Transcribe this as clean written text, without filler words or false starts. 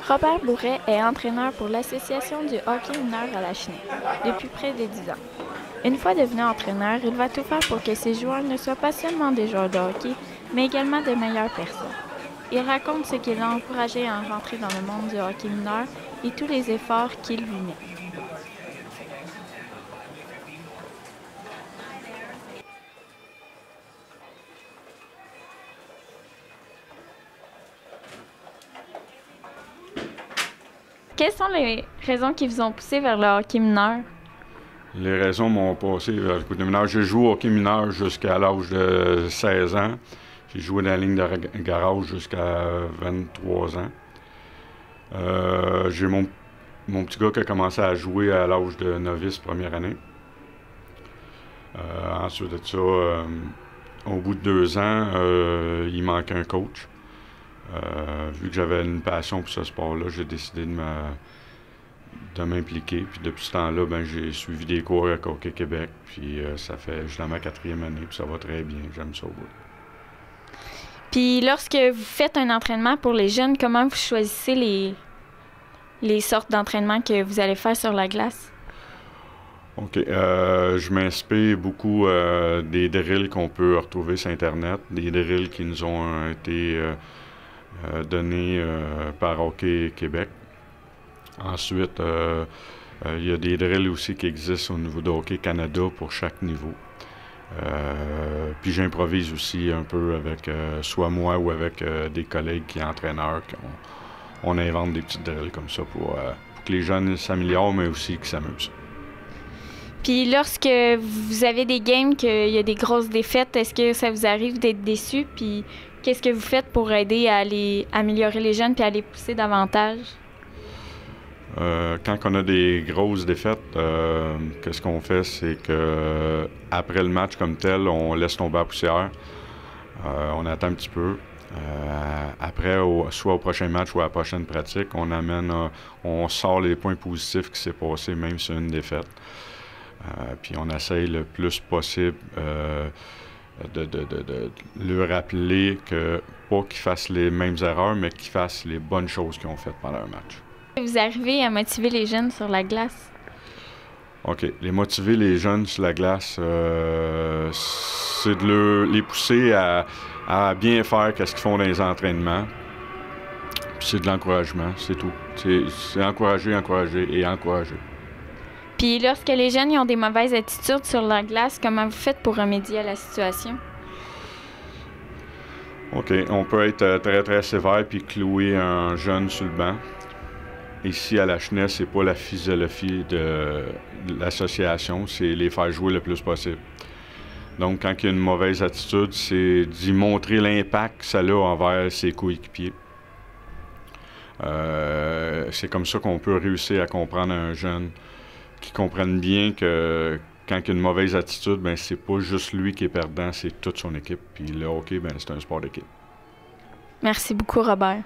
Robert Bourret est entraîneur pour l'Association du hockey mineur à Lachenay depuis près de 10 ans. Une fois devenu entraîneur, il va tout faire pour que ses joueurs ne soient pas seulement des joueurs de hockey, mais également de meilleures personnes. Il raconte ce qui l'a encouragé à rentrer dans le monde du hockey mineur et tous les efforts qu'il lui met. Quelles sont les raisons qui vous ont poussé vers le hockey mineur? Les raisons m'ont passé vers le hockey mineur. J'ai joué au hockey mineur jusqu'à l'âge de 16 ans. J'ai joué dans la ligne de garage jusqu'à 23 ans. J'ai mon petit gars qui a commencé à jouer à l'âge de novice première année. Ensuite de ça, au bout de 2 ans, il manquait un coach. Vu que j'avais une passion pour ce sport-là, j'ai décidé de m'impliquer. Puis depuis ce temps-là, j'ai suivi des cours à Hockey Québec. Puis ça fait, je suis dans ma 4e année, puis ça va très bien. J'aime ça au bout. Puis lorsque vous faites un entraînement pour les jeunes, comment vous choisissez les sortes d'entraînement que vous allez faire sur la glace? OK. Je m'inspire beaucoup des drills qu'on peut retrouver sur Internet, des drills qui nous ont été donnés par Hockey Québec. Ensuite, il y a des drills aussi qui existent au niveau de Hockey Canada pour chaque niveau. Puis j'improvise aussi un peu avec soit moi ou avec des collègues qui sont entraîneurs. On invente des petites drills comme ça pour que les jeunes s'améliorent, mais aussi qu'ils s'amusent. Puis lorsque vous avez des games, qu'il y a des grosses défaites, est-ce que ça vous arrive d'être déçu? Puis qu'est-ce que vous faites pour aider à améliorer les jeunes puis à les pousser davantage? Quand on a des grosses défaites, qu'est-ce qu'on fait, c'est que après le match comme tel, on laisse tomber la poussière, on attend un petit peu. Après, soit au prochain match ou à la prochaine pratique, on sort les points positifs qui s'est passé, même sur une défaite. Puis on essaye le plus possible de leur rappeler pas qu'ils fassent les mêmes erreurs, mais qu'ils fassent les bonnes choses qu'ils ont faites pendant un match. Vous arrivez à motiver les jeunes sur la glace? OK. Les motiver les jeunes sur la glace, c'est de les pousser à bien faire ce qu'ils font dans les entraînements. Puis c'est de l'encouragement, c'est tout. C'est encourager, encourager et encourager. Puis lorsque les jeunes ont des mauvaises attitudes sur la glace, comment vous faites pour remédier à la situation? OK. On peut être très, très sévère puis clouer un jeune sur le banc. Ici, à Lachenay, c'est pas la physiologie de l'association, c'est les faire jouer le plus possible. Donc, quand il y a une mauvaise attitude, c'est d'y montrer l'impact que ça a envers ses coéquipiers. C'est comme ça qu'on peut réussir à comprendre un jeune qui comprenne bien que quand il y a une mauvaise attitude, c'est pas juste lui qui est perdant, c'est toute son équipe. Puis le hockey, c'est un sport d'équipe. Merci beaucoup, Robert.